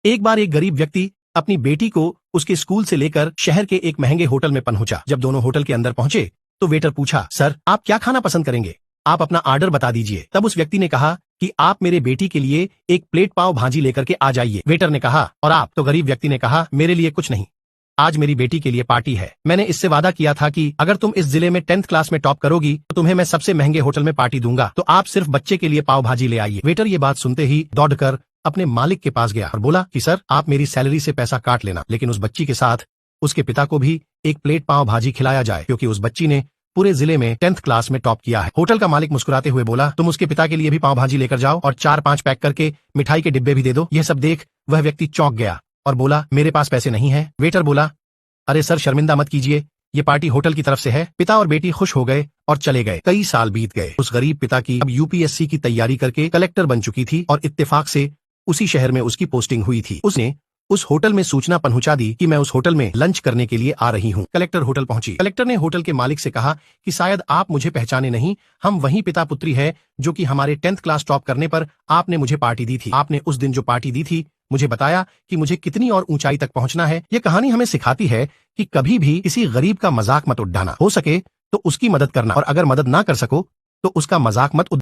एक बार एक गरीब व्यक्ति अपनी बेटी को उसके स्कूल से लेकर शहर के एक महंगे होटल में पहुंचा। जब दोनों होटल के अंदर पहुंचे तो वेटर पूछा, सर आप क्या खाना पसंद करेंगे, आप अपना ऑर्डर बता दीजिए। तब उस व्यक्ति ने कहा कि आप मेरे बेटी के लिए एक प्लेट पाव भाजी लेकर के आ जाइए। वेटर ने कहा, और आप? तो गरीब व्यक्ति ने कहा, मेरे लिए कुछ नहीं, आज मेरी बेटी के लिए पार्टी है। मैंने इससे वादा किया था कि अगर तुम इस जिले में 10th क्लास में टॉप करोगी तो तुम्हें मैं सबसे महंगे होटल में पार्टी दूंगा, तो आप सिर्फ बच्चे के लिए पाव भाजी ले आइए। वेटर ये बात सुनते ही दौड़कर अपने मालिक के पास गया और बोला कि सर आप मेरी सैलरी से पैसा काट लेना, लेकिन उस बच्ची के साथ उसके पिता को भी एक प्लेट पाव भाजी खिलाया जाए, क्योंकि उस बच्ची ने पूरे जिले में 10th क्लास में टॉप किया है। होटल का मालिक मुस्कुराते हुए बोला, तुम उसके पिता के लिए भी पाव भाजी लेकर जाओ और 4-5 पैक करके मिठाई के डिब्बे भी दे दो। यह सब देख वह व्यक्ति चौंक गया और बोला, मेरे पास पैसे नहीं है। वेटर बोला, अरे सर शर्मिंदा मत कीजिए, ये पार्टी होटल की तरफ से है। पिता और बेटी खुश हो गए और चले गए। कई साल बीत गए। उस गरीब पिता की अब यूपीएससी की तैयारी करके कलेक्टर बन चुकी थी और इत्तेफाक से उसी शहर में उसकी पोस्टिंग हुई थी। उसने उस होटल में सूचना पहुंचा दी कि मैं उस होटल में लंच करने के लिए आ रही हूं। कलेक्टर होटल पहुंची। कलेक्टर ने होटल के मालिक से कहा कि शायद आप मुझे पहचाने नहीं, हम वही पिता पुत्री है जो कि हमारे 10th क्लास टॉप करने पर आपने मुझे पार्टी दी थी। आपने उस दिन जो पार्टी दी थी मुझे बताया कि मुझे कितनी और ऊंचाई तक पहुंचना है। यह कहानी हमें सिखाती है कि कभी भी किसी गरीब का मजाक मत उड़ाना, हो सके तो उसकी मदद करना, और अगर मदद ना कर सको तो उसका मजाक मत